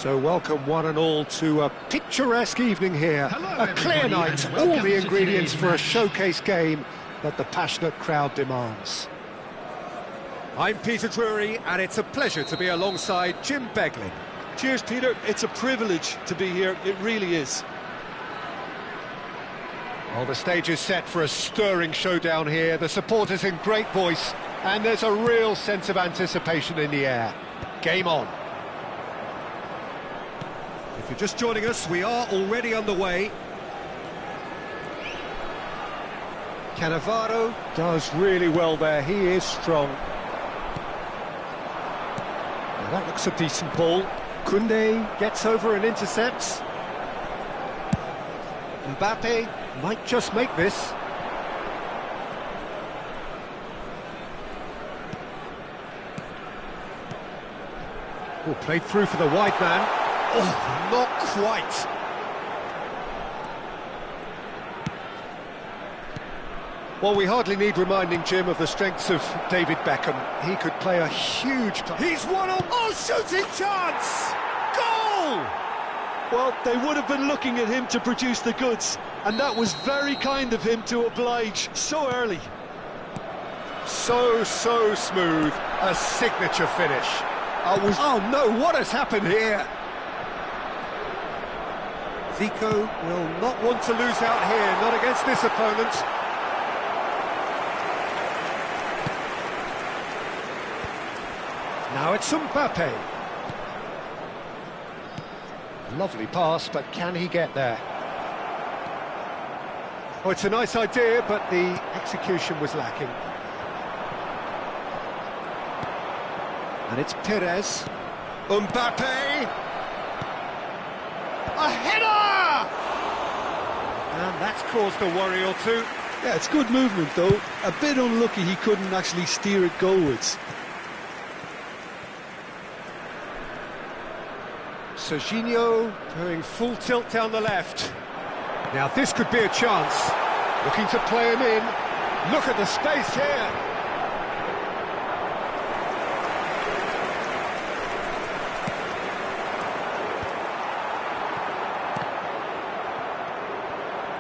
So welcome one and all to a picturesque evening here. Hello, a clear night, and all welcome the to ingredients today's for a match. showcase game that the passionate crowd demands. I'm Peter Drury, and it's a pleasure to be alongside Jim Beglin. Cheers, Peter. It's a privilege to be here. It really is. Well, the stage is set for a stirring showdown here. The supporters in great voice, and there's a real sense of anticipation in the air. Game on. If you're just joining us, we are already underway. Cannavaro does really well there. He is strong. Now that looks a decent ball. Koundé gets over and intercepts. Mbappe might just make this. Oh, played through for the wide man. Oh, not quite. Well, we hardly need reminding Jim of the strengths of David Beckham. He could play a huge... He's one on... Oh, shooting chance! Goal! Well, they would have been looking at him to produce the goods, and that was very kind of him to oblige so early. So smooth. A signature finish. Oh no, what has happened here? Zico will not want to lose out here, not against this opponent. Now it's Mbappe. Lovely pass, but can he get there? Oh, it's a nice idea, but the execution was lacking. And it's Perez. Mbappe! A header! And that's caused a worry or two. Yeah, it's good movement, though. A bit unlucky he couldn't actually steer it goalwards. Serginho going full tilt down the left. Now this could be a chance. Looking to play him in. Look at the space here.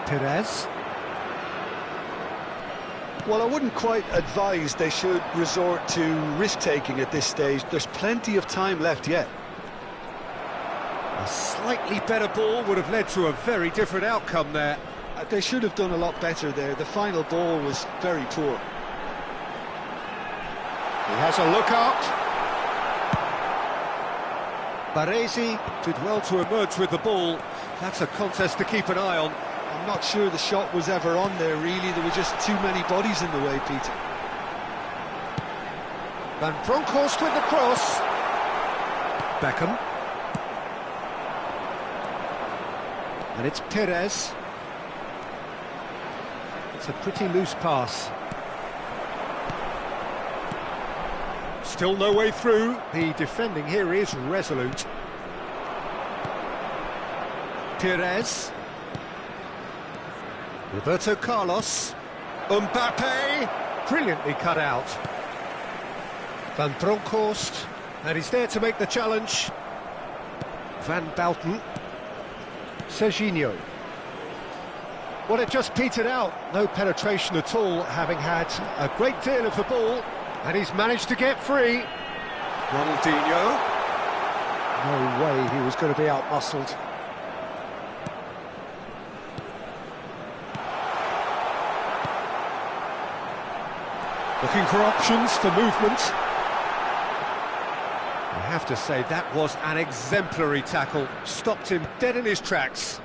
Perez. Well, I wouldn't quite advise they should resort to risk-taking at this stage. There's plenty of time left yet. A slightly better ball would have led to a very different outcome there. They should have done a lot better there. The final ball was very poor. He has a look up. Baresi Did well to emerge with the ball. That's a contest to keep an eye on. I'm not sure the shot was ever on there, really. There were just too many bodies in the way, Peter. Van Bronckhorst with the cross. Beckham. And it's Perez. It's a pretty loose pass. Still no way through. The defending here is resolute. Perez. Roberto Carlos. Mbappe. Brilliantly cut out. Van Bronckhorst. And he's there to make the challenge. Van Bouten. Serginho. Well, it just petered out. No penetration at all, having had a great deal of the ball. And he's managed to get free. Ronaldinho. No way he was going to be out-muscled. Looking for options for movement. I have to say, that was an exemplary tackle. Stopped him dead in his tracks.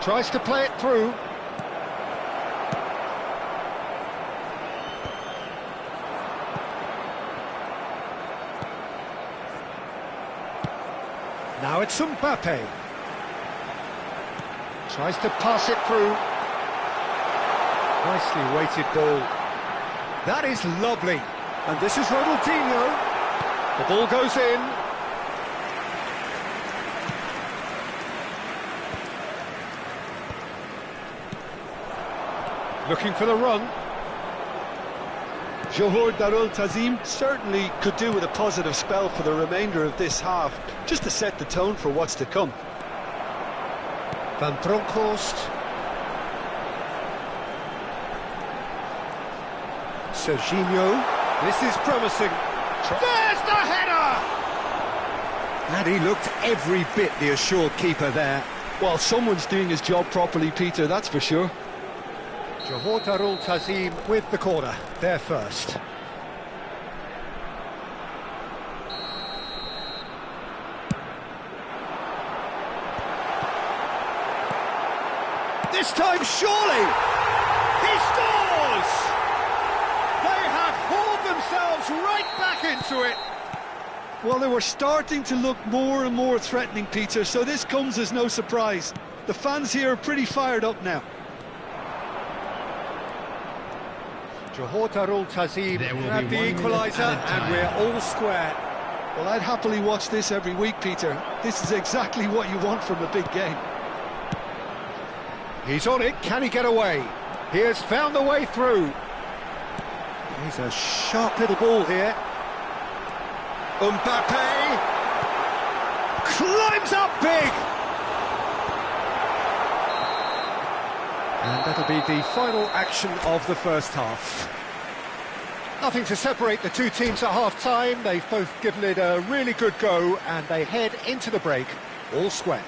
Tries to play it through. Now it's Mbappe. Tries to pass it through. Nicely weighted ball. That is lovely. And this is Ronaldinho. The ball goes in. Looking for the run. Johor Darul Tazim certainly could do with a positive spell for the remainder of this half, just to set the tone for what's to come. Van Bronckhorst. Serginho. This is promising. There's the header! And he looked every bit the assured keeper there. Well, someone's doing his job properly, Peter, that's for sure. Johor Darul Tazim with the corner, there first. This time, surely! He scores! They have hauled themselves right back into it. Well, they were starting to look more and more threatening, Peter, so this comes as no surprise. The fans here are pretty fired up now. Johor Darul Tazim grab the equaliser and we're all square. Well, I'd happily watch this every week, Peter. This is exactly what you want from a big game. He's on it, can he get away? He has found the way through. He's a sharp little ball here. Mbappe climbs up big. And that'll be the final action of the first half. Nothing to separate the two teams at half-time. They've both given it a really good go, and they head into the break all square.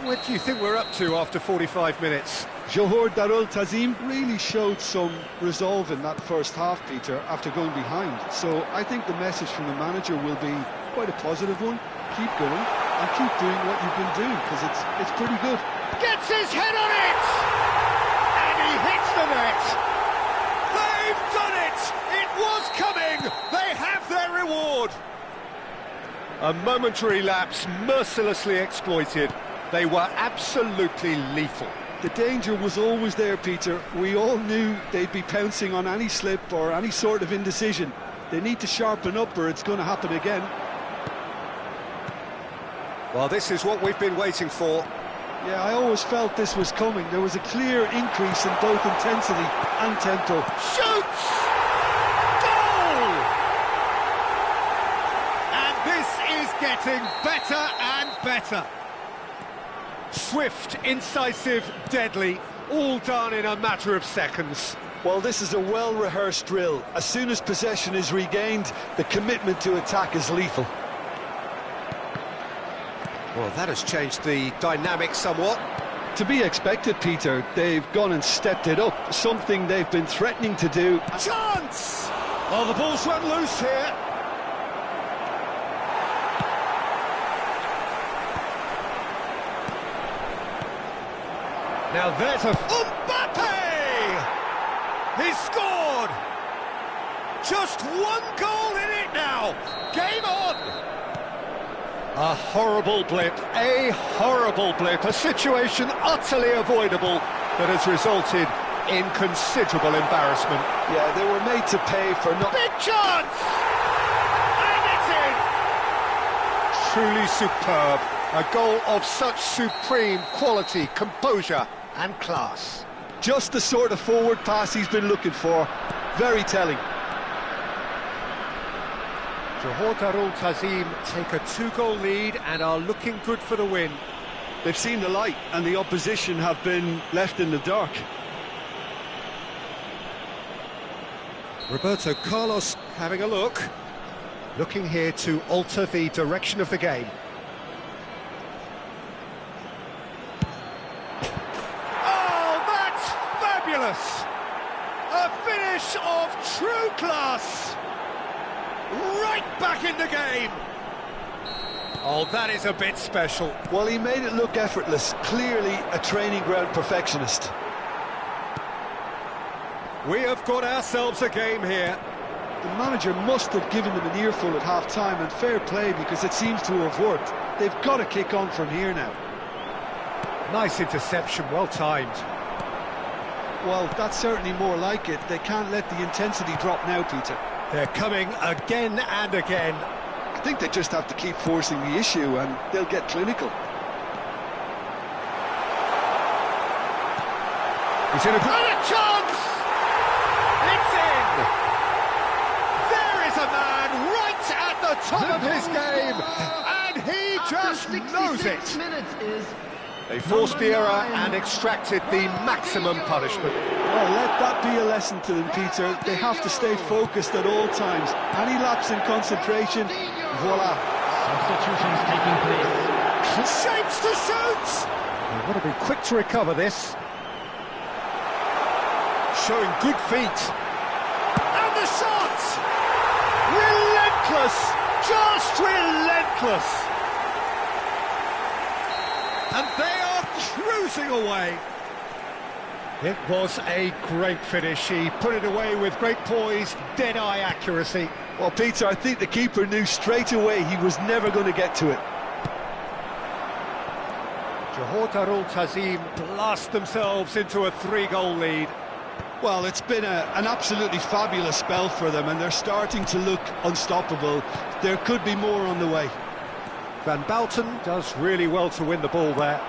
What do you think we're up to after 45 minutes? Johor Darul Tazim really showed some resolve in that first half, Peter, after going behind. So I think the message from the manager will be quite a positive one. Keep going and keep doing what you've been doing, because it's pretty good. Gets his head on it! And he hits the net! They've done it! It was coming! They have their reward! A momentary lapse mercilessly exploited. They were absolutely lethal. The danger was always there, Peter. We all knew they'd be pouncing on any slip or any sort of indecision. They need to sharpen up or it's going to happen again. Well, this is what we've been waiting for. Yeah, I always felt this was coming. There was a clear increase in both intensity and tempo. Shoots! Goal! And this is getting better and better. Swift, incisive, deadly, all done in a matter of seconds. Well, this is a well-rehearsed drill. As soon as possession is regained, the commitment to attack is lethal. Well, that has changed the dynamic somewhat. To be expected, Peter. They've gone and stepped it up, something they've been threatening to do. Chance! Oh, the ball's run loose here. Now there's a... Mbappe! He's scored! Just one goal in it now! Game on! A horrible blip, a situation utterly avoidable that has resulted in considerable embarrassment. Yeah, they were made to pay for not... Big chance! And it's in! Truly superb. A goal of such supreme quality, composure and class. Just the sort of forward pass he's been looking for. Very telling. Johor Darul Tazim take a 2-goal lead and are looking good for the win. They've seen the light and the opposition have been left in the dark. Roberto Carlos having a look. Looking here to alter the direction of the game. A finish of true class! Right back in the game! Oh, that is a bit special. Well, he made it look effortless. Clearly a training ground perfectionist. We have got ourselves a game here. The manager must have given them an earful at half-time, and fair play because it seems to have worked. They've got to kick on from here now. Nice interception, well timed. Well, that's certainly more like it. They can't let the intensity drop now, Peter. They're coming again and again. I think they just have to keep forcing the issue and they'll get clinical. He's in a good... And a chance! It's in! the top of his game, and he just knows it. They forced the error and extracted the maximum punishment. Well, let that be a lesson to them, Peter. They have to stay focused at all times. Any lapse in concentration, voila. Substitutions taking place. Shapes to shoot! They've got to be quick to recover this. Showing good feet. And the shot! Relentless! Just relentless! And they are cruising away. It was a great finish. He put it away with great poise, dead-eye accuracy. Well, Peter, I think the keeper knew straight away he was never going to get to it. Johor Darul Ta'zim blast themselves into a 3-goal lead. Well, it's been an absolutely fabulous spell for them, and they're starting to look unstoppable. There could be more on the way. Van Bouten does really well to win the ball there.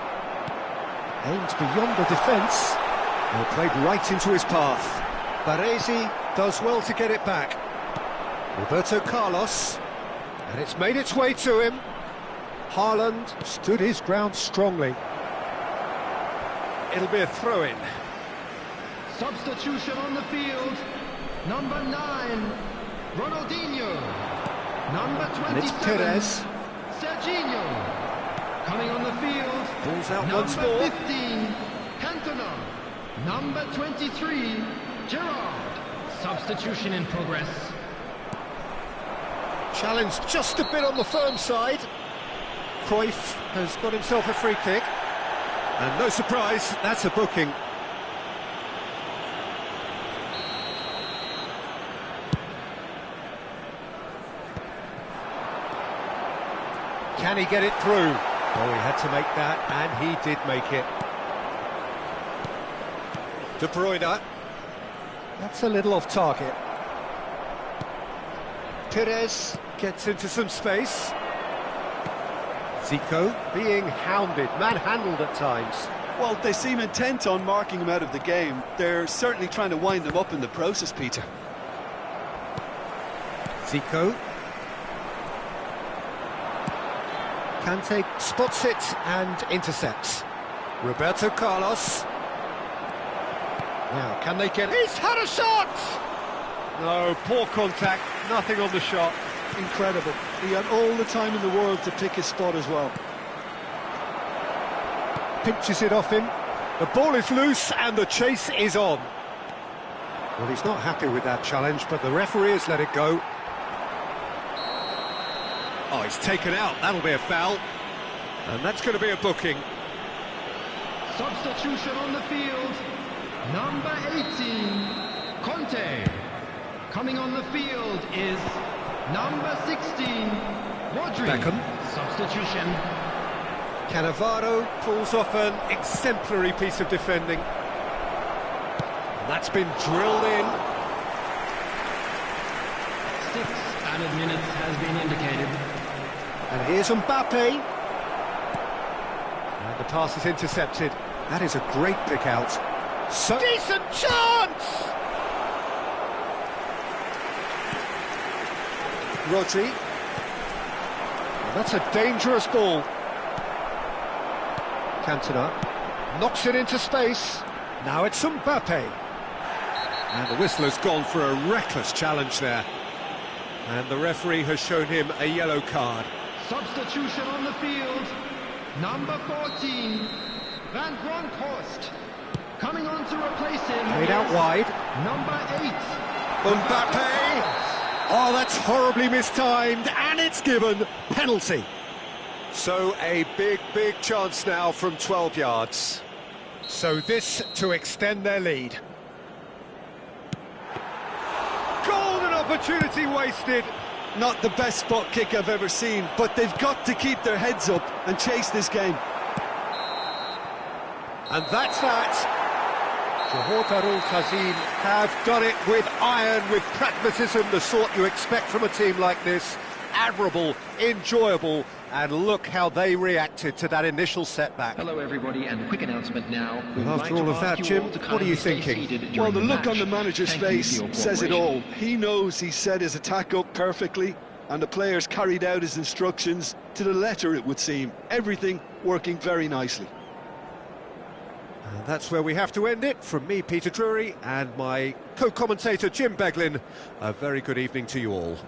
Aimed beyond the defence. Well, played right into his path. Baresi does well to get it back. Roberto Carlos, and it's made its way to him. Haaland stood his ground strongly. It'll be a throw-in. Substitution on the field. Number 9, Ronaldinho. Number 27, And it's Perez. Serginho. Coming on the field. Ball's out number once more. 15, Cantona. Number 23, Gerrard. Substitution in progress. Challenge just a bit on the firm side. Cruyff has got himself a free kick. And no surprise, that's a booking. Can he get it through? Oh, he had to make that, and he did make it. De Bruyne. That's a little off target. Perez gets into some space. Zico being hounded, manhandled at times. Well, they seem intent on marking him out of the game. They're certainly trying to wind them up in the process, Peter. Zico. Kante spots it and intercepts. Roberto Carlos. Now, can they get... He's had a shot! No, poor contact, nothing on the shot. Incredible. He had all the time in the world to pick his spot as well. Pinches it off him. The ball is loose and the chase is on. Well, he's not happy with that challenge, but the referee has let it go. Oh, he's taken out. That'll be a foul. And that's going to be a booking. Substitution on the field. Number 18, Conte. Coming on the field is number 16, Rodri. Beckham. Substitution. Cannavaro pulls off an exemplary piece of defending. And that's been drilled in. 6 added minutes has been indicated. And here's Mbappe. And the pass is intercepted. That is a great pick out. So decent chance! Rodri. Well, that's a dangerous ball. Cantona knocks it into space. Now it's Mbappe. And the whistle has gone for a reckless challenge there. And the referee has shown him a yellow card. Substitution on the field. Number 14, Van Bronckhorst. Coming on to replace him. Played out wide. Number 8. Mbappe! Oh, that's horribly mistimed, and it's given penalty. So a big, big chance now from 12 yards. So this to extend their lead. Golden opportunity wasted. Not the best spot kick I've ever seen, but they've got to keep their heads up and chase this game. And that's that. Johor Darul Ta'zim have done it with iron, with pragmatism, the sort you expect from a team like this. Admirable, enjoyable, and look how they reacted to that initial setback. Hello everybody, and a quick announcement now. Well, after all of that, Jim, what are you thinking? Well, the look on the manager's face says it all. He knows he set his attack up perfectly. and the players carried out his instructions to the letter, it would seem. Everything working very nicely. And that's where we have to end it. From me, Peter Drury, and my co-commentator, Jim Beglin, a very good evening to you all.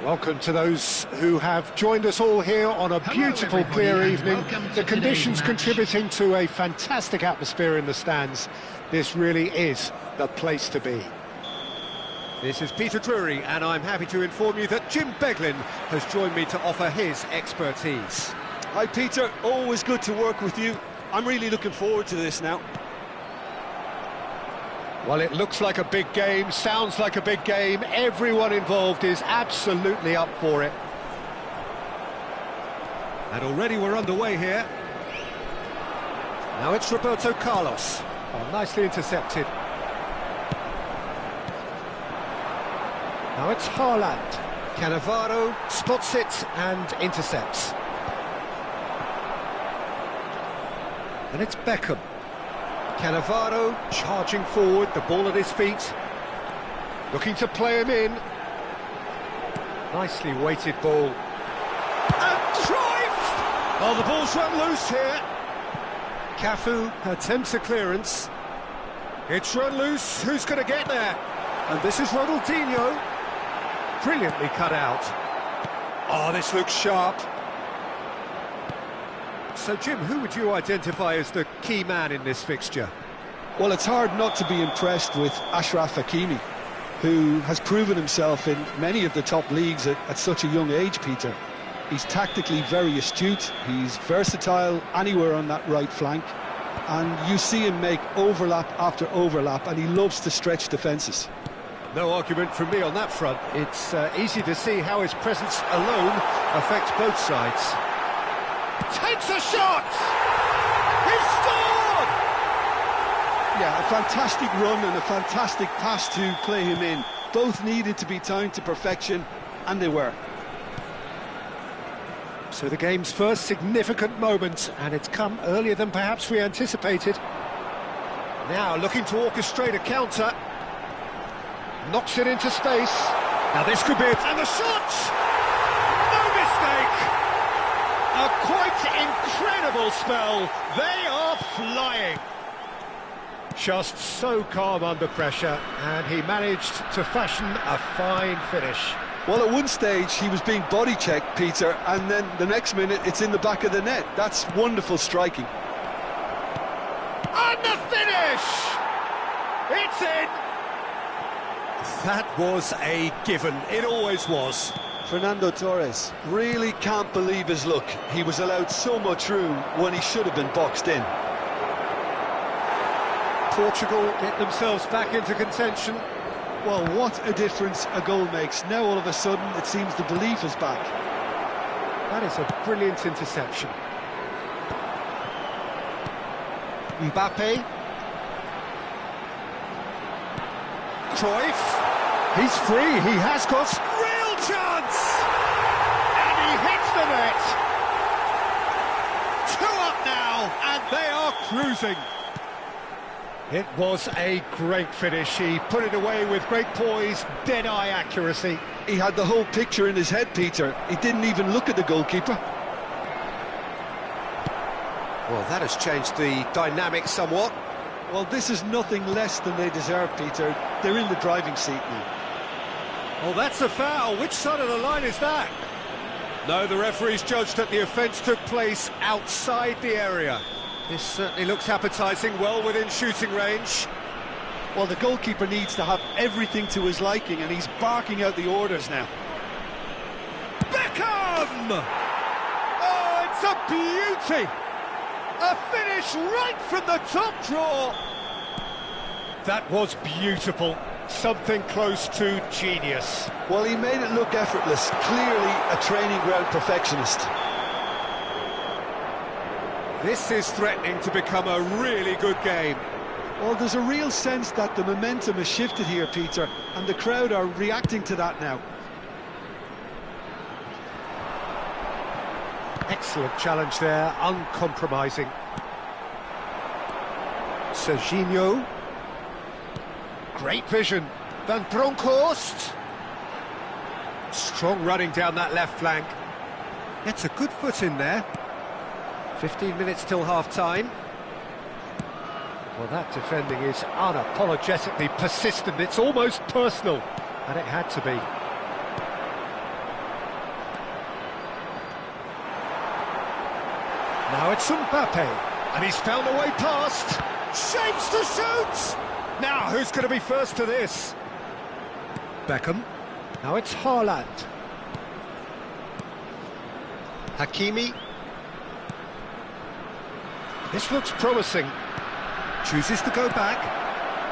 Welcome to those who have joined us all here on a beautiful, everybody, clear and evening. welcome to The conditions today's match. contributing to a fantastic atmosphere in the stands. This really is the place to be. This is Peter Drury, and I'm happy to inform you that Jim Beglin has joined me to offer his expertise. Hi Peter, always good to work with you. I'm really looking forward to this now. Well, it looks like a big game, sounds like a big game. Everyone involved is absolutely up for it. And already we're underway here. Now it's Roberto Carlos. Oh, nicely intercepted. Now it's Haaland. Cannavaro spots it and intercepts. And it's Beckham. Cannavaro charging forward, the ball at his feet. Looking to play him in. Nicely weighted ball. And Cruyff! Oh, the ball's run loose here. Cafu attempts a clearance. It's run loose, who's going to get there? And this is Ronaldinho. Brilliantly cut out. Oh, this looks sharp. So, Jim, who would you identify as the key man in this fixture? Well, it's hard not to be impressed with Achraf Hakimi, who has proven himself in many of the top leagues at such a young age, Peter. He's tactically very astute, he's versatile anywhere on that right flank, and you see him make overlap after overlap, and he loves to stretch defences. No argument from me on that front. It's easy to see how his presence alone affects both sides. Takes a shot! He's scored! Yeah, a fantastic run and a fantastic pass to play him in. Both needed to be timed to perfection, and they were. So the game's first significant moment, and it's come earlier than perhaps we anticipated. Now looking to orchestrate a counter. Knocks it into space. Now this could be it. And the shot! No mistake! A quite incredible spell. They are flying. Just so calm under pressure, and he managed to fashion a fine finish. Well, at one stage he was being body checked, Peter, and then the next minute it's in the back of the net. That's wonderful striking. And the finish! It's in! That was a given, it always was. Fernando Torres really can't believe his luck. He was allowed so much room when he should have been boxed in. Portugal get themselves back into contention. Well, what a difference a goal makes. Now all of a sudden it seems the belief is back. That is a brilliant interception. Mbappe. Cruyff. He's free, he has got Real chance! And he hits the net! 2 up now, and they are cruising. It was a great finish. He put it away with great poise, dead-eye accuracy. He had the whole picture in his head, Peter. He didn't even look at the goalkeeper. Well, that has changed the dynamic somewhat. Well, this is nothing less than they deserve, Peter. They're in the driving seat now. Well, that's a foul. Which side of the line is that? No, the referee's judged that the offence took place outside the area. This certainly looks appetising, well within shooting range. Well, the goalkeeper needs to have everything to his liking, and he's barking out the orders now. Beckham! Oh, it's a beauty! A finish right from the top draw! That was beautiful. Something close to genius. Well, he made it look effortless. Clearly a training ground perfectionist. This is threatening to become a really good game. Well, there's a real sense that the momentum has shifted here, Peter, and the crowd are reacting to that now. Excellent challenge there, uncompromising. Serginho. Great vision. Van Bronckhorst. Strong running down that left flank. Gets a good foot in there. 15 minutes till half-time. Well, that defending is unapologetically persistent. It's almost personal, and it had to be. Now it's Mbappe, and he's found a way past. Shapes to shoot! Now, who's going to be first to this? Beckham. Now it's Haaland. Hakimi. This looks promising. Chooses to go back.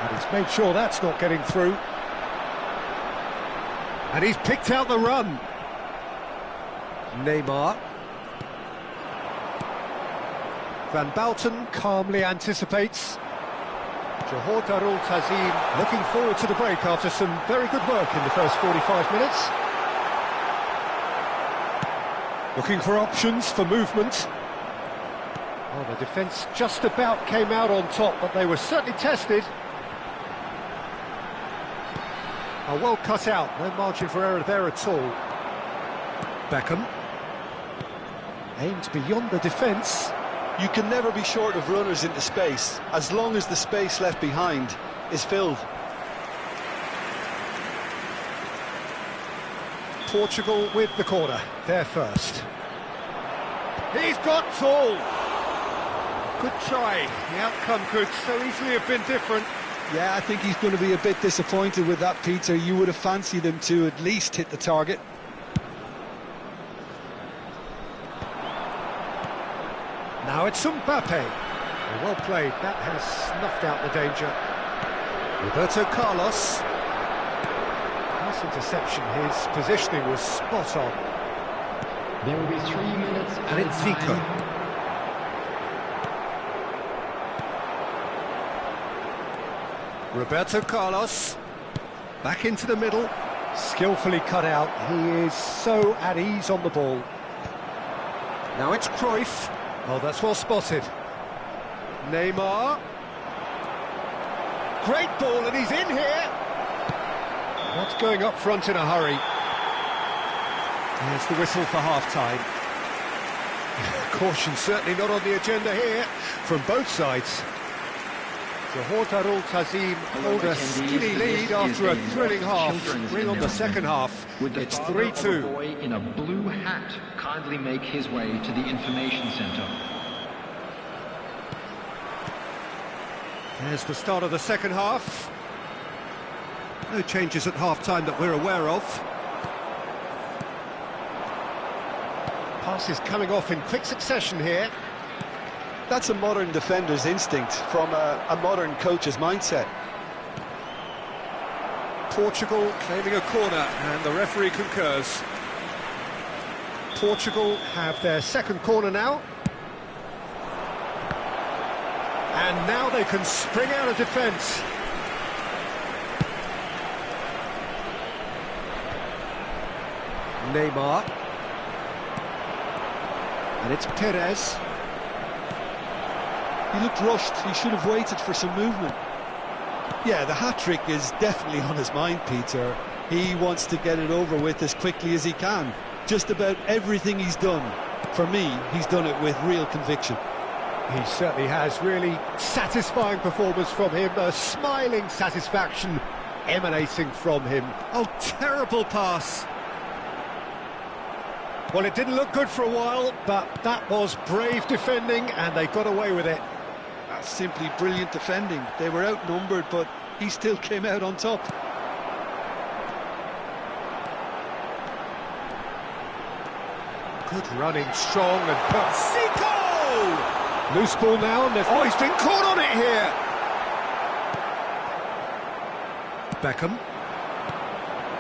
And he's made sure that's not getting through. And he's picked out the run. Neymar. Van Bouten calmly anticipates. Johor Darul Tazim looking forward to the break after some very good work in the first 45 minutes. Looking for options for movement. Oh, the defence just about came out on top, but they were certainly tested. Oh, well cut out, no margin for error there at all. Beckham. Aimed beyond the defence. You can never be short of runners into space, as long as the space left behind is filled. Portugal with the corner, they're first. He's got tall! Good try, the outcome could so easily have been different. Yeah, I think he's going to be a bit disappointed with that, Peter. You would have fancied him to at least hit the target. Now it's Mbappe. Well played, that has snuffed out the danger. Roberto Carlos. Nice interception, his positioning was spot on. There will be 3 minutes And it's Zico. Roberto Carlos. Back into the middle. Skillfully cut out. He is so at ease on the ball. Now it's Cruyff. Oh, that's well spotted. Neymar. Great ball, and he's in here. Not going up front in a hurry. Here's the whistle for half-time. Caution certainly not on the agenda here from both sides. Johor Tazim hold a skinny lead after a thrilling half. Bring on the second half. It's 3-2. Boy in a blue hat kindly make his way to the information centre. There's the start of the second half. No changes at half-time that we're aware of. Passes coming off in quick succession here. That's a modern defender's instinct from a modern coach's mindset. Portugal claiming a corner, and the referee concurs. Portugal have their second corner now. And now they can spring out of defence. Neymar. And it's Perez. He looked rushed. He should have waited for some movement. Yeah, the hat-trick is definitely on his mind, Peter. He wants to get it over with as quickly as he can. Just about everything he's done, for me, he's done it with real conviction. He certainly has. Really satisfying performance from him. A smiling satisfaction emanating from him. Oh, terrible pass. Well, it didn't look good for a while, but that was brave defending, and they got away with it. That's simply brilliant defending. They were outnumbered, but he still came out on top. Good running, strong, and Zico! Loose ball now, and oh, he's been caught on it here. Beckham.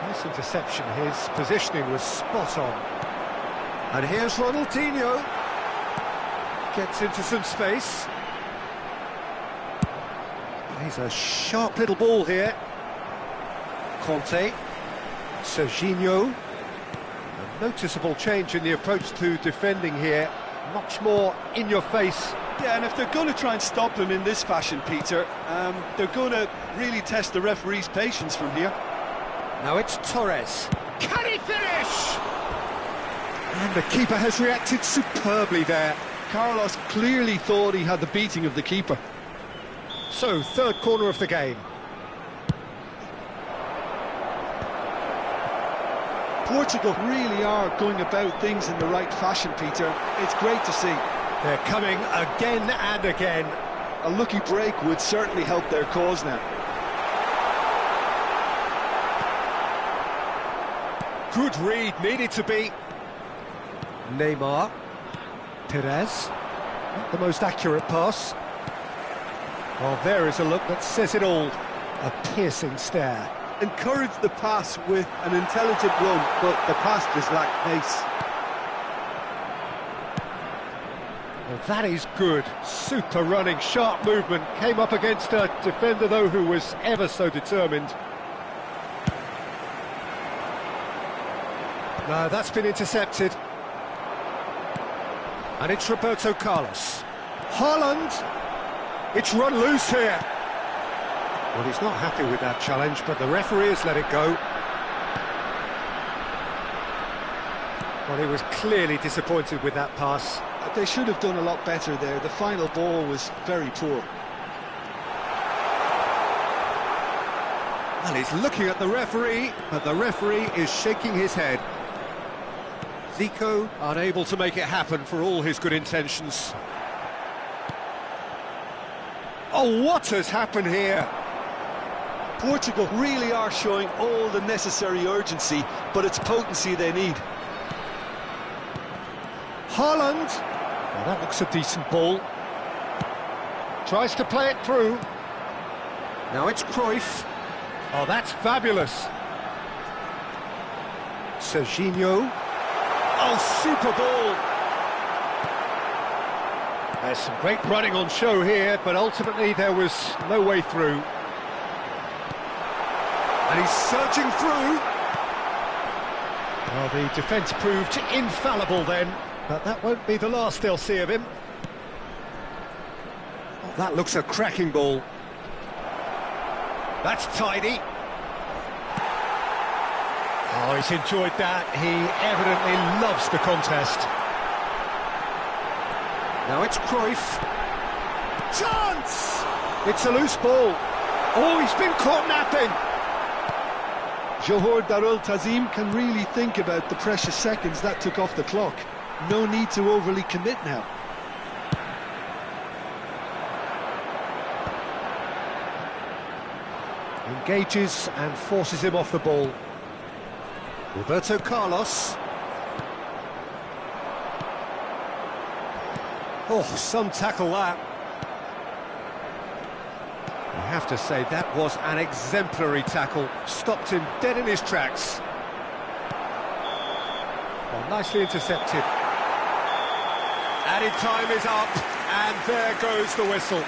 Nice interception. His positioning was spot on. And here's Ronaldinho. Gets into some space. He's a sharp little ball here. Conte. Serginho. A noticeable change in the approach to defending here. Much more in your face. Yeah, and if they're going to try and stop him in this fashion, Peter, they're going to really test the referee's patience from here. Now it's Torres. Can he finish? And the keeper has reacted superbly there. Carlos clearly thought he had the beating of the keeper. So, third corner of the game. Portugal really are going about things in the right fashion, Peter. It's great to see. They're coming again and again. A lucky break would certainly help their cause now. Good read, needed to be. Neymar. Perez. Not the most accurate pass. Well, there is a look that says it all. A piercing stare. Encouraged the pass with an intelligent run, but the pass just lacked pace. Well, that is good. Super running, sharp movement. Came up against a defender, though, who was ever so determined. No, that's been intercepted. And it's Roberto Carlos. Haaland! It's run loose here. Well, he's not happy with that challenge, but the referee has let it go. Well, he was clearly disappointed with that pass. They should have done a lot better there. The final ball was very poor. Well, he's looking at the referee, but the referee is shaking his head. Zico unable to make it happen for all his good intentions. Oh, what has happened here? Portugal really are showing all the necessary urgency, but it's potency they need. Haaland. Well, that looks a decent ball. Tries to play it through. Now it's Cruyff. Oh, that's fabulous. Serginho. Oh, super ball. There's some great running on show here, but ultimately there was no way through. And he's surging through. Well, the defence proved infallible then, but that won't be the last they'll see of him. Oh, that looks a cracking ball. That's tidy. Oh, he's enjoyed that. He evidently loves the contest. Now it's Cruyff. Chance! It's a loose ball. Oh, he's been caught napping. Johor Darul Ta'zim can really think about the precious seconds that took off the clock. No need to overly commit now. Engages and forces him off the ball. Roberto Carlos. Oh, some tackle that. I have to say, that was an exemplary tackle. Stopped him dead in his tracks. Well, nicely intercepted. Added time is up, and there goes the whistle.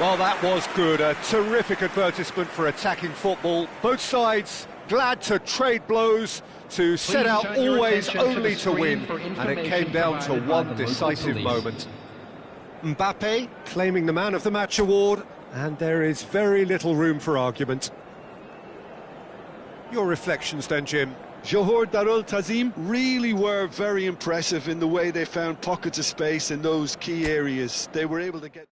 Well, that was good. A terrific advertisement for attacking football. Both sides glad to trade blows, to set out always only to win, and it came down to one decisive moment. Mbappe claiming the Man of the Match award, and there is very little room for argument. Your reflections then, Jim? Johor Darul Ta'zim really were very impressive in the way they found pockets of space in those key areas. They were able to get...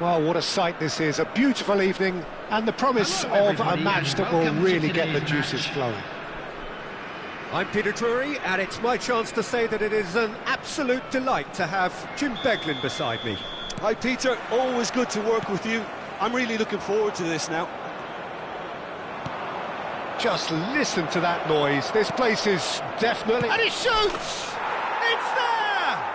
Well, what a sight this is. A beautiful evening and the promise of a match that will really get the juices flowing. I'm Peter Drury, and it's my chance to say that it is an absolute delight to have Jim Beglin beside me. Hi Peter, always good to work with you. I'm really looking forward to this now. Just listen to that noise. This place is definitely... And he shoots! It's there!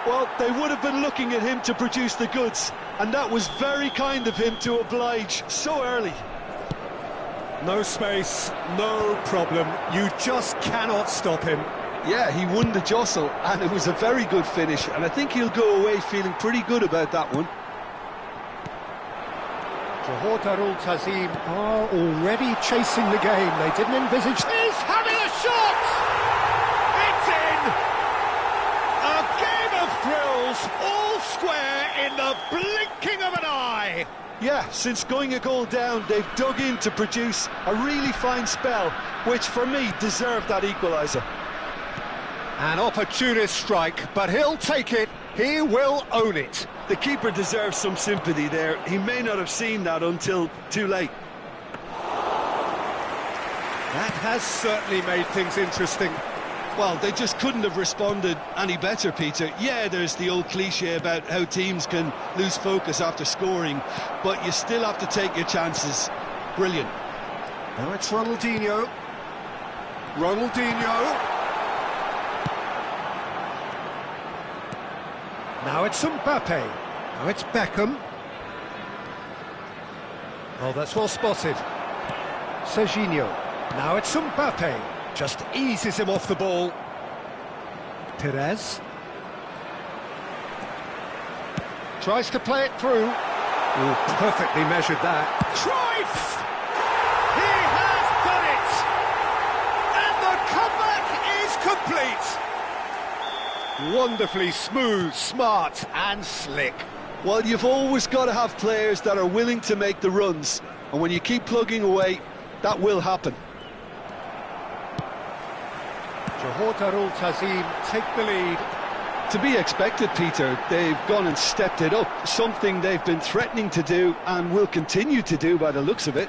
Well, they would have been looking at him to produce the goods, and that was very kind of him to oblige so early. No space, no problem. You just cannot stop him. Yeah, he won the jostle, and it was a very good finish, and I think he'll go away feeling pretty good about that one. Johor Darul Ta'zim are already chasing the game. They didn't envisage... He's having a shot! It's in! A game of thrills, all square in the blinking of an eye! Yeah, since going a goal down, they've dug in to produce a really fine spell, which for me deserved that equaliser. An opportunist strike, but he'll take it. He will own it. The keeper deserves some sympathy there. He may not have seen that until too late. That has certainly made things interesting. Well, they just couldn't have responded any better, Peter. Yeah, there's the old cliche about how teams can lose focus after scoring, but you still have to take your chances. Brilliant. Now it's Ronaldinho. Now it's Mbappe. Now it's Beckham. Oh, that's well spotted. Serginho. Now it's Mbappe. Just eases him off the ball. Perez. Tries to play it through. Ooh, perfectly measured that. Cruyff! He has done it! And the comeback is complete! Wonderfully smooth, smart and slick. Well, you've always got to have players that are willing to make the runs, and when you keep plugging away, that will happen. Johor Darul Ta'zim take the lead. To be expected, Peter. They've gone and stepped it up, something they've been threatening to do and will continue to do by the looks of it.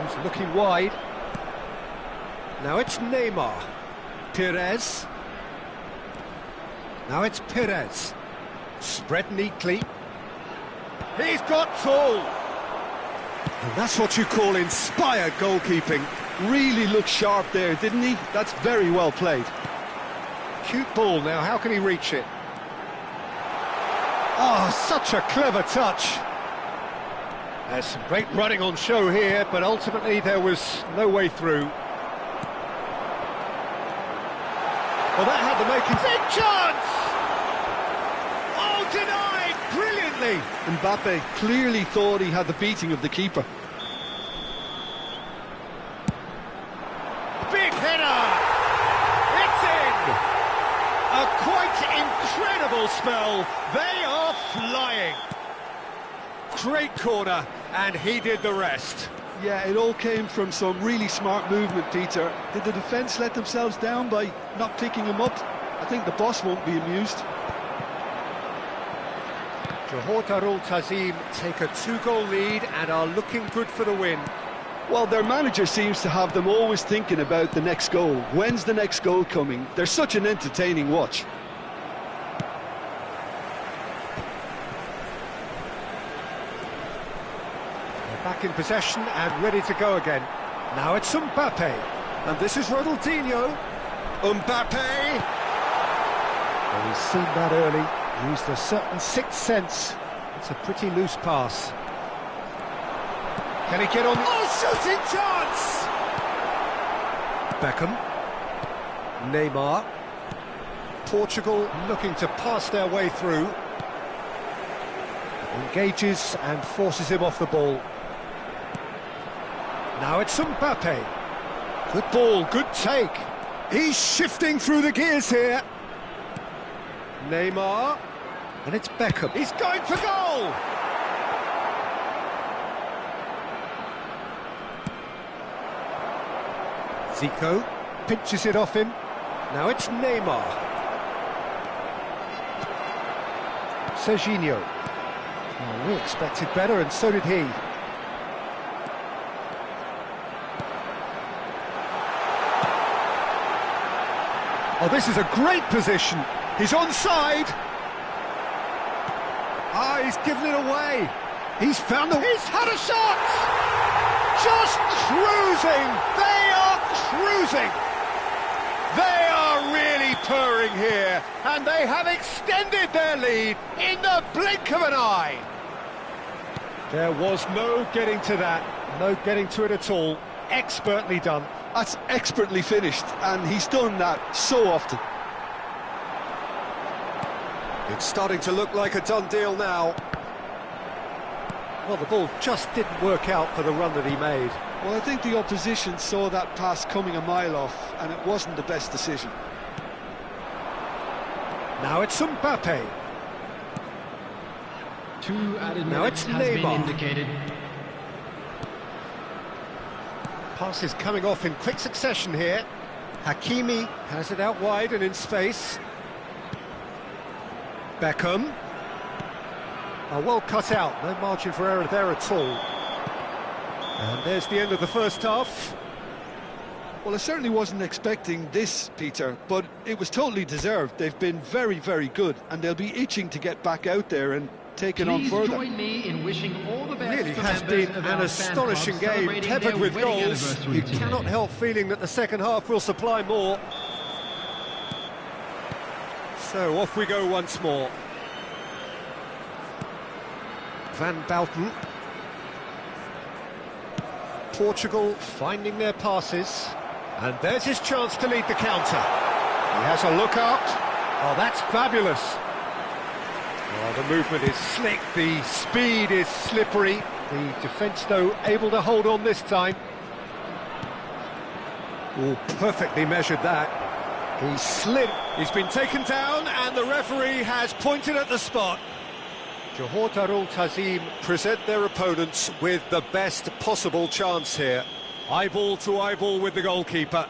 He's looking wide. Now it's Neymar. Perez. Now it's Perez. Spread neatly. He's got full! And that's what you call inspired goalkeeping. Really looked sharp there, didn't he? That's very well played. Cute ball now, how can he reach it? Oh, such a clever touch. There's some great running on show here, but ultimately there was no way through. Well, that had the makings. Big chance! Oh, denied brilliantly! Mbappe clearly thought he had the beating of the keeper. Big header! It's in! A quite incredible spell. They are flying. Great corner, and he did the rest. Yeah, it all came from some really smart movement, Peter. Did the defence let themselves down by not picking him up? I think the boss won't be amused. Johor Darul Ta'zim take a 2-goal lead and are looking good for the win. Well, their manager seems to have them always thinking about the next goal. When's the next goal coming? They're such an entertaining watch. Back in possession and ready to go again. Now it's Mbappe, and this is Ronaldinho. Mbappe! Well, we've seen that early, used a certain sixth sense. It's a pretty loose pass. Can he get on? Oh, shooting chance! Beckham. Neymar. Portugal looking to pass their way through. Engages and forces him off the ball. Now it's Mbappe. Good ball, good take. He's shifting through the gears here. Neymar. And it's Beckham. He's going for goal! Zico pinches it off him. Now it's Neymar. Serginho. Oh, we expected better, and so did he. Oh, this is a great position. He's onside. Ah, he's given it away. He's found the... He's had a shot! Just cruising! They are cruising! They are really purring here, and they have extended their lead in the blink of an eye. There was no getting to that. No getting to it at all. Expertly done. That's expertly finished, and he's done that so often. It's starting to look like a done deal now. Well, the ball just didn't work out for the run that he made. Well, I think the opposition saw that pass coming a mile off, and it wasn't the best decision. Now it's Mbappe. 2 added Now minutes it's has been Neymar. indicated. Passes coming off in quick succession here. Hakimi has it out wide and in space. Beckham. Oh, well cut out, no margin for error there at all. And there's the end of the first half. Well, I certainly wasn't expecting this, Peter, but it was totally deserved. They've been very, very good, and they'll be itching to get back out there and take it on Please further. join me in wishing all the best Really to has members been of an our astonishing fan club game, celebrating peppered their with wedding goals. anniversary You today. cannot help feeling that the second half will supply more. So off we go once more. Van Bauten. Portugal finding their passes. And there's his chance to lead the counter. He has a look out. Oh, that's fabulous. Oh, the movement is slick, the speed is slippery. The defence, though, able to hold on this time. Oh, perfectly measured that. He slid. He's been taken down, and the referee has pointed at the spot. Johor Darul Ta'zim present their opponents with the best possible chance here. Eyeball to eyeball with the goalkeeper.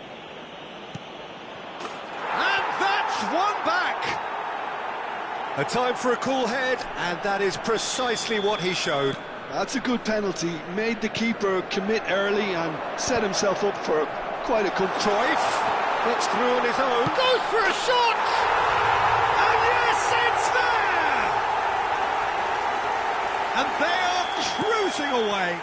And that's one back! A time for a cool head, and that is precisely what he showed. That's a good penalty. Made the keeper commit early and set himself up for quite a good Cruyff gets through on his own. Goes for a shot! And yes, it's there! And they are cruising away.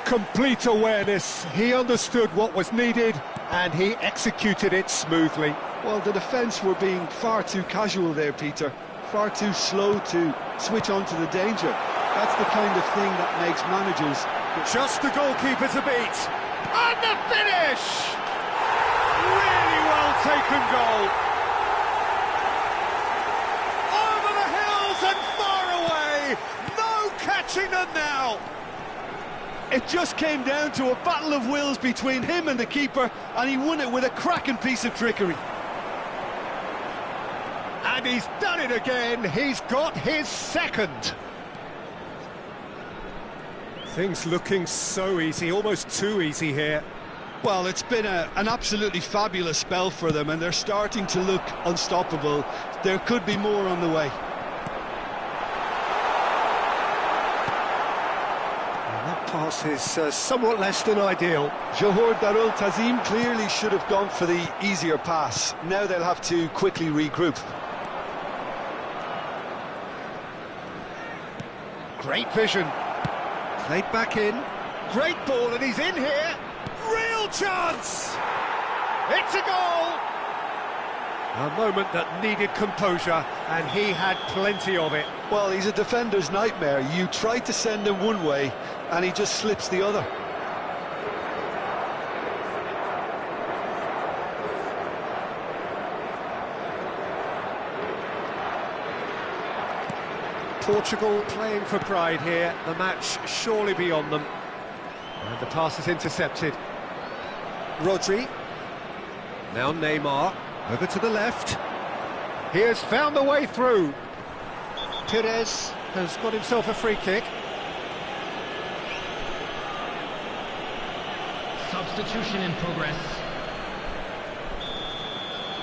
Complete awareness. He understood what was needed, and he executed it smoothly. Well, the defence were being far too casual there, Peter. Far too slow to switch on to the danger. That's the kind of thing that makes managers... Just the goalkeeper to beat. And the finish! Really well taken goal. Over the hills and far away. No catching them now. It just came down to a battle of wills between him and the keeper, and he won it with a cracking piece of trickery. And he's done it again. He's got his second. Things looking so easy, almost too easy here. Well, it's been an absolutely fabulous spell for them, and they're starting to look unstoppable. There could be more on the way. Pass is somewhat less than ideal. Johor Darul Ta'zim clearly should have gone for the easier pass. Now they'll have to quickly regroup. Great vision. Played back in. Great ball, and he's in here. Real chance! It's a goal! A moment that needed composure, and he had plenty of it. Well, he's a defender's nightmare. You try to send him one way, and he just slips the other. Portugal playing for pride here. The match surely beyond them. And the pass is intercepted. Rodri. Now Neymar. Over to the left. He has found the way through. Pires has got himself a free kick. Substitution in progress.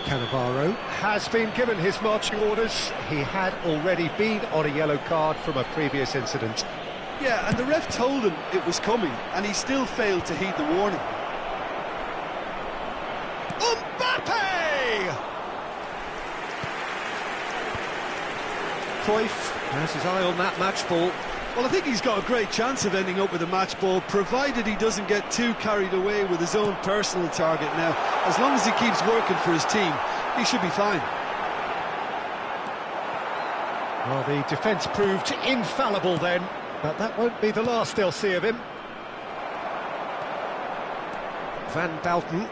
Cannavaro has been given his marching orders. He had already been on a yellow card from a previous incident. Yeah, and the ref told him it was coming, and he still failed to heed the warning. Mbappe! Cruyff has his eye on that match ball. Well, I think he's got a great chance of ending up with a match ball, provided he doesn't get too carried away with his own personal target now. As long as he keeps working for his team, he should be fine. Well, the defence proved infallible then, but that won't be the last they'll see of him. Van Balten.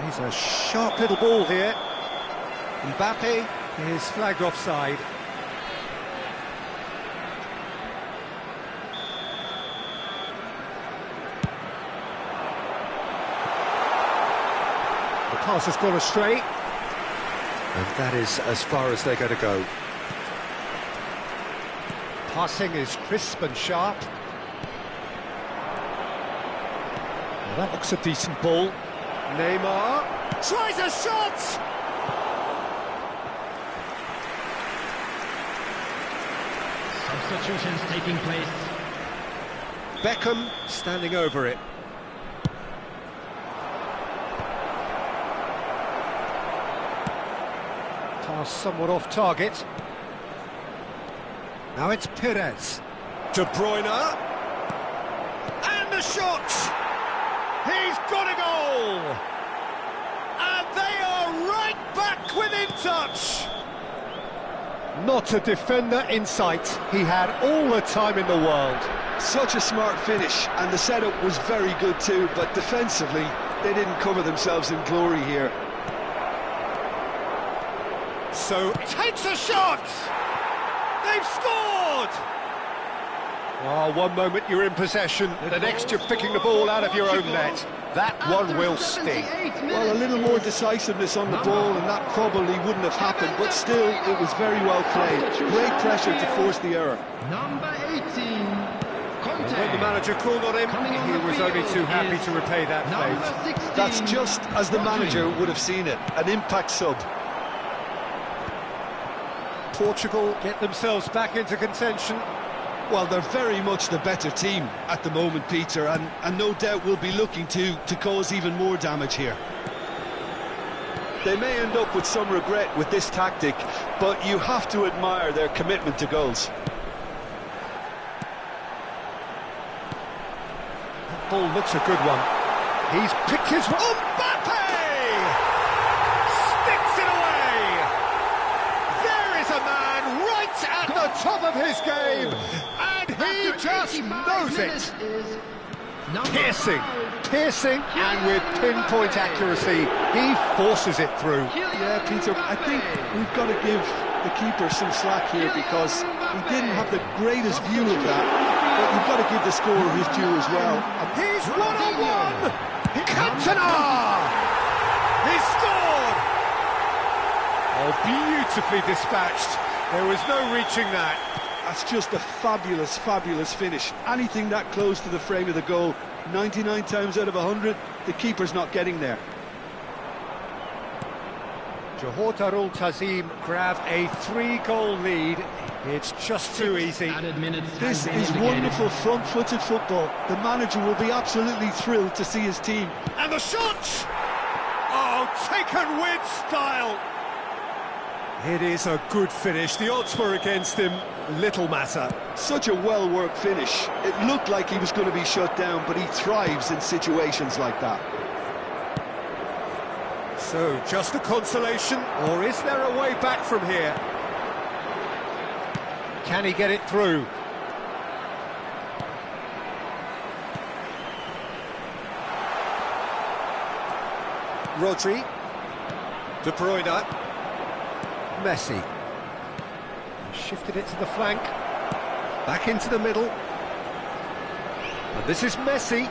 He's a sharp little ball here. Mbappe is flagged offside. The pass has gone astray. And that is as far as they're going to go. Passing is crisp and sharp. Well, that looks a decent ball. Neymar tries a shot! Substitutions taking place. Beckham standing over it. Pass somewhat off target. Now it's Perez. De Bruyne. And the shot! He's got a goal! And they are right back within touch! Not a defender in sight. He had all the time in the world. Such a smart finish, and the setup was very good too, but defensively, they didn't cover themselves in glory here. So, takes a shot! They've scored! Oh, one moment you're in possession, the next you're picking the ball out of your own net. That one will sting. Well, a little more decisiveness on the ball, and that probably wouldn't have happened, but still, it was very well played. Great pressure to force the error. Number 18, Conte. When the manager called on him, he was only too happy to repay that favour. That's just as the manager would have seen it, an impact sub. Portugal get themselves back into contention. Well, they're very much the better team at the moment, Peter, and no doubt will be looking to cause even more damage here. They may end up with some regret with this tactic, but you have to admire their commitment to goals. That ball looks a good one. He's picked his... Mbappe! Sticks it away! There is a man right at the top of his game, and he just knows it. Piercing, and with pinpoint accuracy, he forces it through. Yeah, Peter, I think we've got to give the keeper some slack here because he didn't have the greatest view of that, but you've got to give the scorer his due as well. He's one-on-one! Cantona! He scored! Oh, beautifully dispatched. There was no reaching that. That's just a fabulous, fabulous finish. Anything that close to the frame of the goal, 99 times out of 100, the keeper's not getting there. Johor Darul Ta'zim grab a 3-goal lead. It's just too easy. This is wonderful front-footed football. The manager will be absolutely thrilled to see his team. And the shot! Oh, taken with style! It is a good finish. The odds were against him. Little matter. Such a well-worked finish. It looked like he was going to be shut down, but he thrives in situations like that. So, just a consolation, or is there a way back from here? Can he get it through? Rodri. De Bruyne. Messi. He shifted it to the flank. Back into the middle. And this is Messi.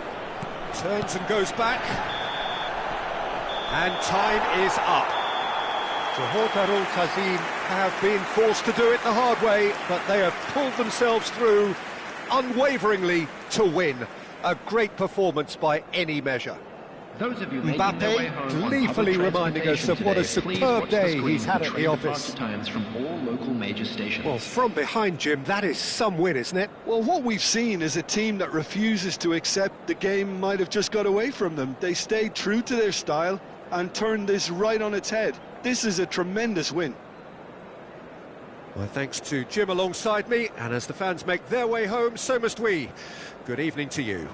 Turns and goes back. And time is up. Johor Darul Ta'zim have been forced to do it the hard way, but they have pulled themselves through unwaveringly to win. A great performance by any measure. Those of you Mbappe gleefully reminding us of what a superb day he's had at the office. From all local major stations. Well, from behind, Jim, that is some win, isn't it? Well, what we've seen is a team that refuses to accept the game might have just got away from them. They stayed true to their style and turned this right on its head. This is a tremendous win. Well, thanks to Jim alongside me, and as the fans make their way home, so must we. Good evening to you.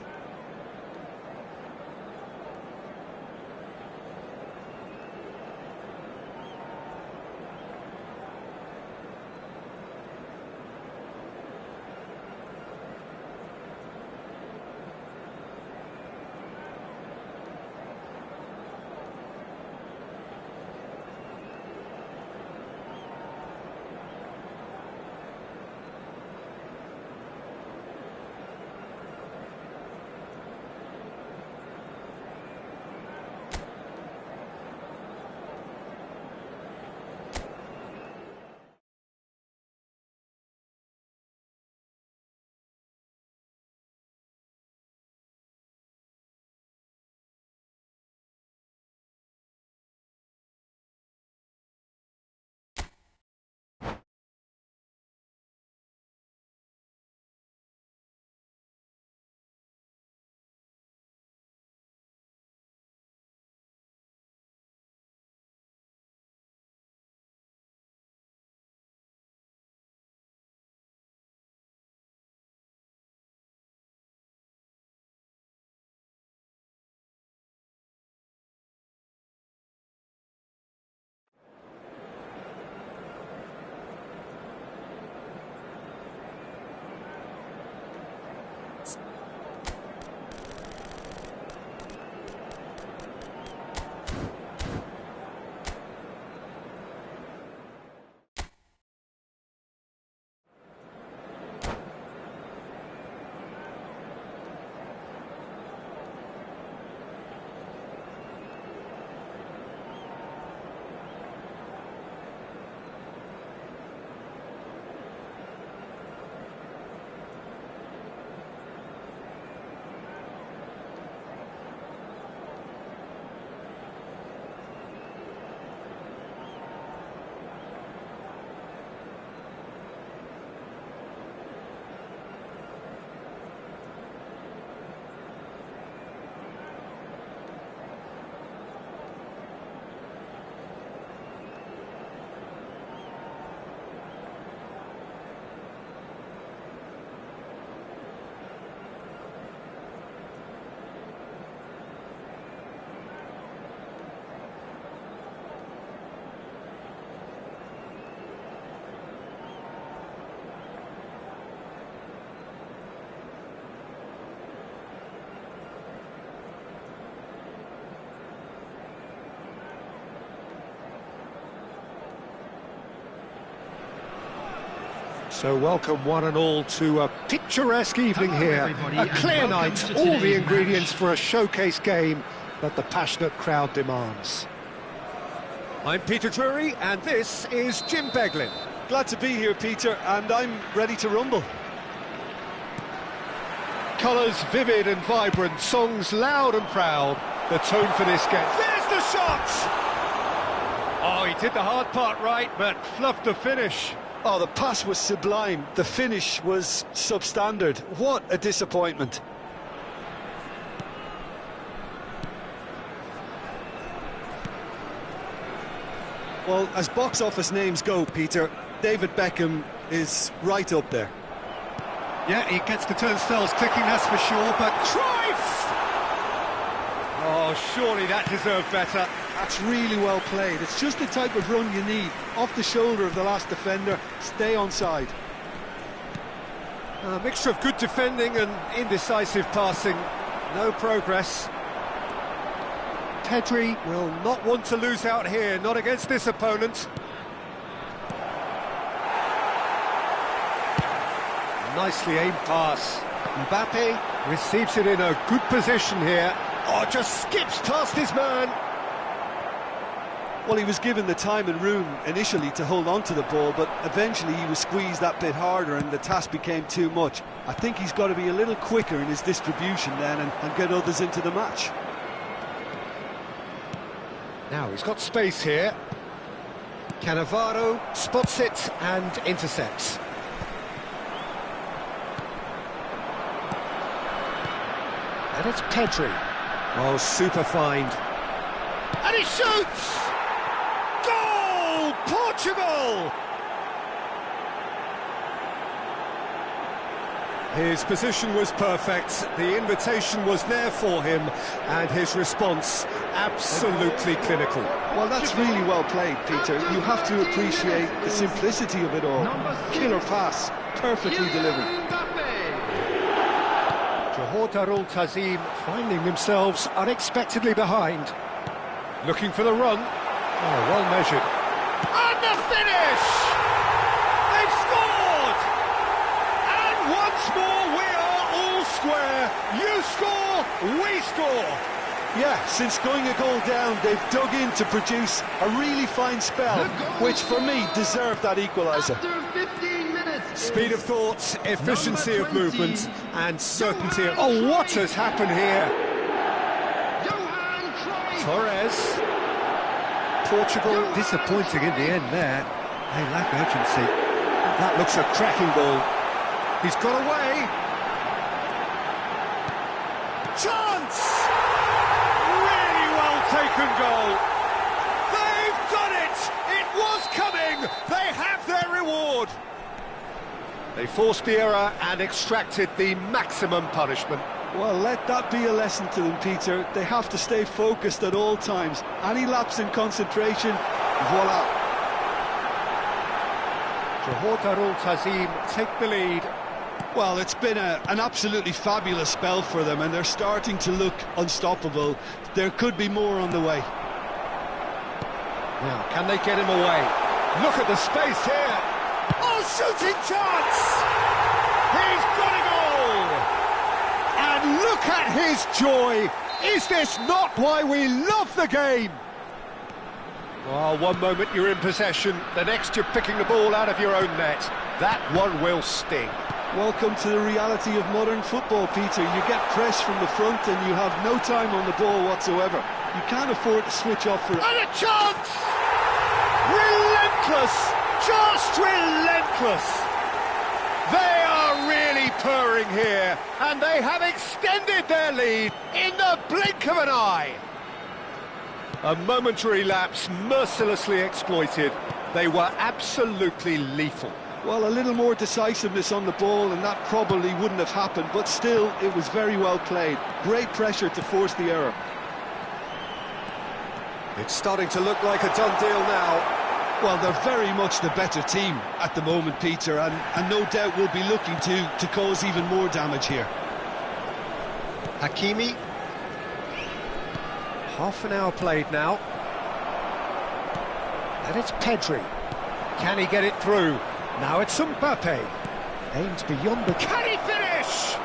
So welcome one and all to a picturesque evening Hello, here. everybody, A and clear welcome night, to all the today's ingredients match. for a showcase game that the passionate crowd demands. I'm Peter Drury, and this is Jim Beglin. Glad to be here, Peter, and I'm ready to rumble. Colours vivid and vibrant, songs loud and proud. The tone for this game. There's the shot! Oh, he did the hard part right, but fluffed the finish. Oh, the pass was sublime. The finish was substandard. What a disappointment. Well, as box office names go, Peter, David Beckham is right up there. Yeah, he gets the turnstiles clicking, that's for sure, but Cruyff! Oh, surely that deserved better. That's really well played. It's just the type of run you need. Off the shoulder of the last defender, stay onside. a mixture of good defending and indecisive passing. No progress. Pedri will not want to lose out here, not against this opponent. Nicely aimed pass. Mbappe receives it in a good position here. Oh, just skips past his man. Well, he was given the time and room initially to hold on to the ball, but eventually he was squeezed that bit harder and the task became too much. I think he's got to be a little quicker in his distribution then and get others into the match. Now he's got space here. Cannavaro spots it and intercepts. And it's Pedri. Oh, super find. And he shoots! Goal! Portugal! His position was perfect, the invitation was there for him, and his response absolutely clinical. Well, that's really well played, Peter. You have to appreciate the simplicity of it all. Killer pass, perfectly delivered. Johor Darul Tazim finding themselves unexpectedly behind. Looking for the run. Oh, well measured. And the finish! They've scored! And once more we are all square. You score, we score. Yeah, since going a goal down, they've dug in to produce a really fine spell, which for me deserved that equaliser. After 15 minutes. Speed of thought, efficiency of 20, movement, and certainty of... Oh, what has happened here? Johan Cruyff. Torres. Portugal disappointing in the end there. They lack urgency. That looks a cracking ball. He's got away. Chance! Really well taken goal. They've done it! It was coming! They have their reward. They forced the error and extracted the maximum punishment. Well, let that be a lesson to them, Peter. They have to stay focused at all times. Any lapse in concentration, voila. Johor Darul Tazim take the lead. Well, it's been an absolutely fabulous spell for them, and they're starting to look unstoppable. There could be more on the way. Now, can they get him away? Look at the space here. Oh, shooting chance! He's got a goal! And look at his joy! Is this not why we love the game? Well, one moment you're in possession, the next you're picking the ball out of your own net. That one will sting. Welcome to the reality of modern football, Peter. You get press from the front and you have no time on the ball whatsoever. You can't afford to switch off for it. And a chance! Relentless! Just relentless! They are really purring here, and they have extended their lead in the blink of an eye. A momentary lapse mercilessly exploited. They were absolutely lethal. Well, a little more decisiveness on the ball and that probably wouldn't have happened, but still, it was very well played. Great pressure to force the error. It's starting to look like a done deal now. Well, they're very much the better team at the moment, Peter, and no doubt will be looking to cause even more damage here. Hakimi. Half an hour played now. And it's Pedri. Can he get it through? Now it's Paih. Aims beyond the... Can he finish?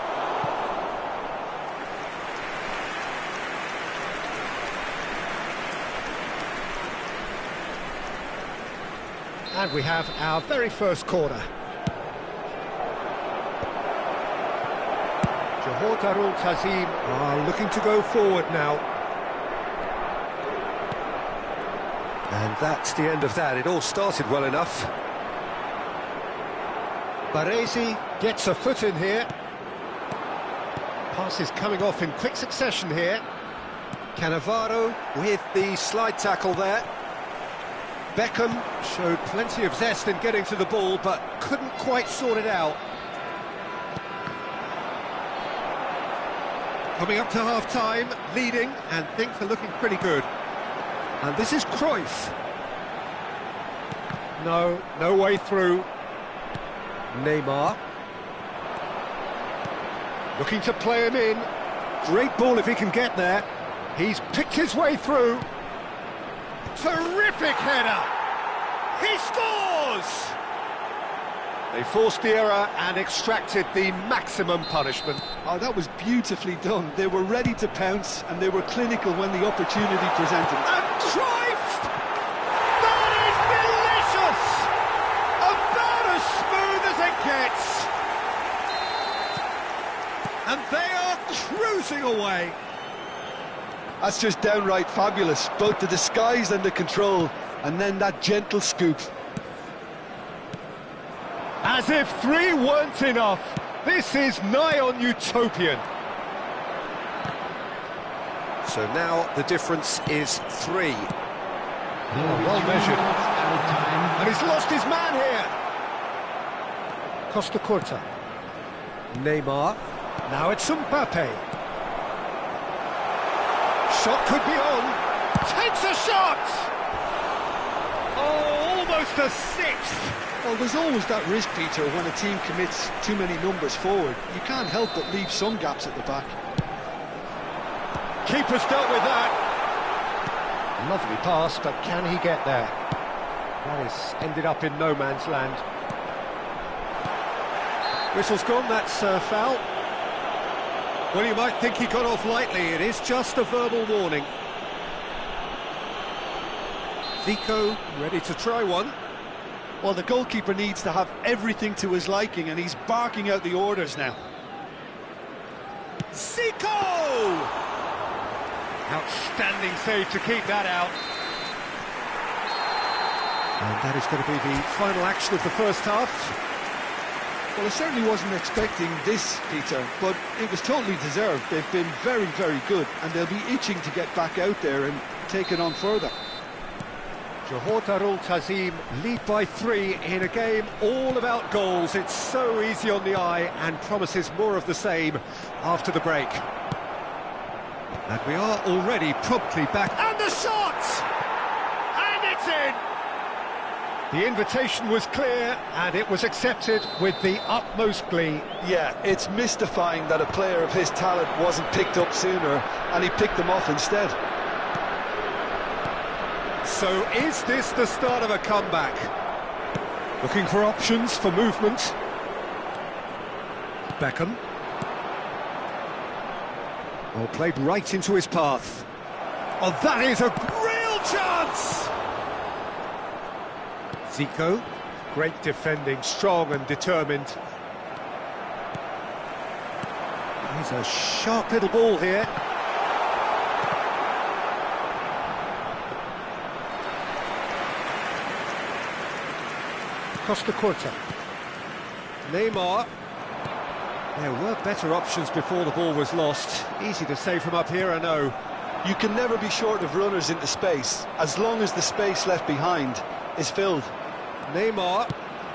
And we have our very first corner. Johor Darul Tazim are looking to go forward now. And that's the end of that. It all started well enough. Baresi gets a foot in here. Passes coming off in quick succession here. Cannavaro with the slide tackle there. Beckham showed plenty of zest in getting to the ball, but couldn't quite sort it out. Coming up to half-time, leading, and things are looking pretty good. And this is Cruyff. No way through. Neymar. Looking to play him in. Great ball if he can get there. He's picked his way through. Terrific header! He scores! They forced the error and extracted the maximum punishment. Oh, that was beautifully done. They were ready to pounce and they were clinical when the opportunity presented. And Cruyff! That is delicious! About as smooth as it gets! And they are cruising away. That's just downright fabulous, both the disguise and the control, and then that gentle scoop. As if 3 weren't enough, this is nigh on utopian. So now the difference is 3. Well measured. And he's lost his man here. Costa Curta. Neymar. Now it's Paih. Shot could be on. Takes a shot! Oh, almost a 6th. Well, there's always that risk, Peter, when a team commits too many numbers forward. You can't help but leave some gaps at the back. Keeper's dealt with that. Lovely pass, but can he get there? That has ended up in no man's land. Whistle's gone, that's foul. Well, you might think he got off lightly. It is just a verbal warning. Zico ready to try one. Well, the goalkeeper needs to have everything to his liking, and he's barking out the orders now. Zico! Outstanding save to keep that out. And that is going to be the final action of the first half. Well, I certainly wasn't expecting this, Peter, but it was totally deserved. They've been very, very good, and they'll be itching to get back out there and take it on further. Johor Darul Tazim lead by 3 in a game all about goals. It's so easy on the eye and promises more of the same after the break. And we are already promptly back. And the shot! And it's in! The invitation was clear and it was accepted with the utmost glee. Yeah, it's mystifying that a player of his talent wasn't picked up sooner, and he picked them off instead. So is this the start of a comeback? Looking for options for movement. Beckham. Oh, played right into his path. Oh, that is a real chance! Zico, great defending, strong and determined. He's a sharp little ball here. Costa Curta. Neymar. There were better options before the ball was lost. Easy to save from up here, I know. You can never be short of runners into space, as long as the space left behind is filled. Neymar,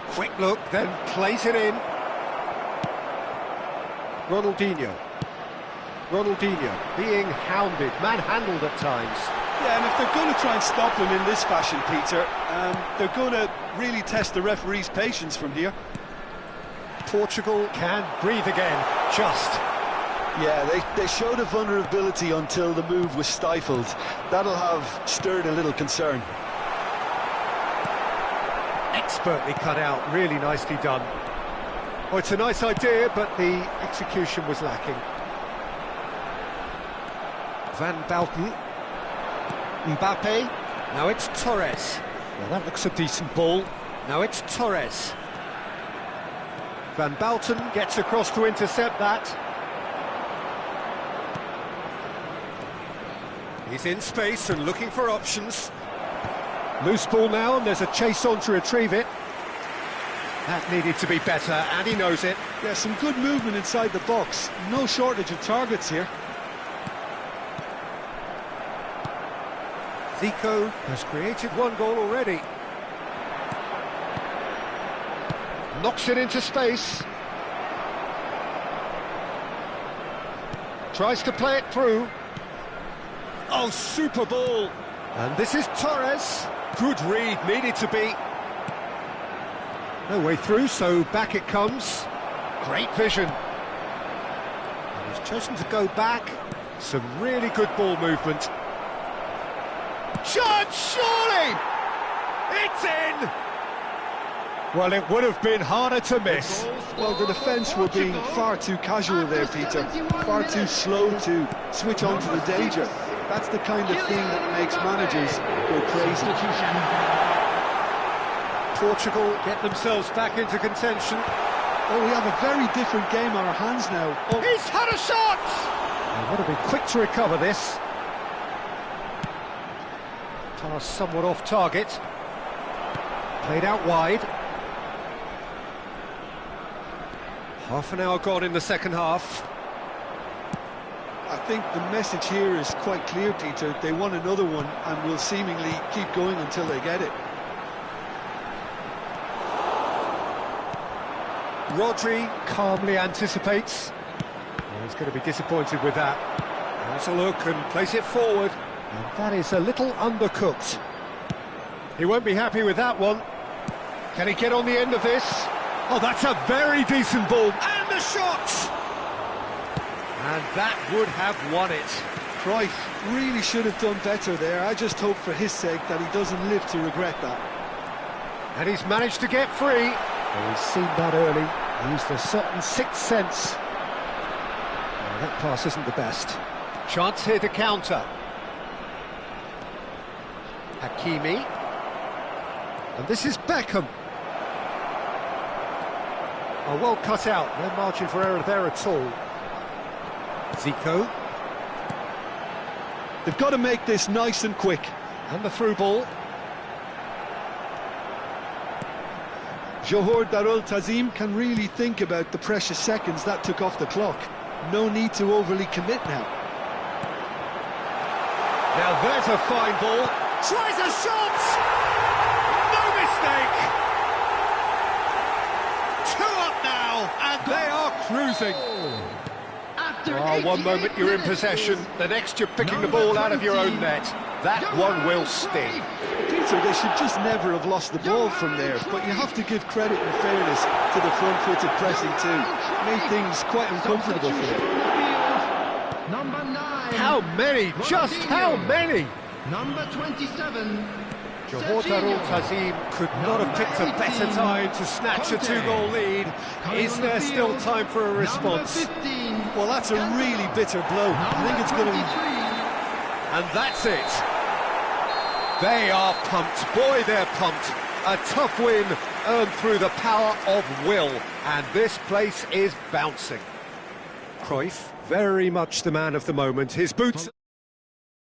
quick look, then plays it in. Ronaldinho being hounded, manhandled at times. Yeah, and if they're going to try and stop him in this fashion, Peter, they're going to really test the referee's patience from here. Portugal can breathe again, just. Yeah, they showed a vulnerability until the move was stifled. That'll have stirred a little concern. Expertly cut out, really nicely done. Oh, it's a nice idea, but the execution was lacking. Van Bauten. Mbappe. Now it's Torres. Well, that looks a decent ball. Now it's Torres. Van Bauten gets across to intercept that. He's in space and looking for options. Loose ball now, and there's a chase on to retrieve it. That needed to be better, and he knows it. Yeah, some good movement inside the box. No shortage of targets here. Zico has created one goal already. Knocks it into space. Tries to play it through. Oh, super ball. And this is Torres. Good read, needed to be. No way through, so back it comes. Great vision. And he's chosen to go back. Some really good ball movement. Shot, surely! It's in! Well, it would have been harder to miss. Well, the defence were being far too casual there, Peter. Far too slow to switch on to the danger. That's the kind of thing that makes managers go crazy. Portugal get themselves back into contention. Oh, we have a very different game on our hands now. Oh. He's had a shot! They've got to be quick to recover this. Pass somewhat off target. Played out wide. Half an hour gone in the second half. I think the message here is quite clear, Peter. They want another one and will seemingly keep going until they get it. Rodri calmly anticipates. Well, he's going to be disappointed with that. Has a look and plays it forward. And that is a little undercooked. He won't be happy with that one. Can he get on the end of this? Oh, that's a very decent ball. And the shot! And that would have won it. Cruyff really should have done better there. I just hope for his sake that he doesn't live to regret that. And he's managed to get free. Well, he's seen that early. He used a certain sixth sense. Well, that pass isn't the best. Chance here to counter. Hakimi. And this is Beckham. Oh, well cut out. No margin for error there at all. Zico. They've got to make this nice and quick. And the through ball. Johor Darul Tazim can really think about the precious seconds that took off the clock. No need to overly commit now. Now there's a fine ball. Tries a shot! No mistake! 2 up now, and they are cruising. Oh, one moment you're in possession, the next you're picking the ball out of your own net. That one will sting. Peter, they should just never have lost the ball from there, but you have to give credit and fairness to the front-footed pressing too. Made things quite uncomfortable for them. Number 9. How many? Just how many? Number 27. Johor Darul Tazim could not have picked a better time to snatch a 2-goal lead. Is there still time for a response? Well, that's a really bitter blow. I think it's going to be... And that's it. They are pumped. Boy, they're pumped. A tough win earned through the power of will. And this place is bouncing. Cruyff, very much the man of the moment. His boots...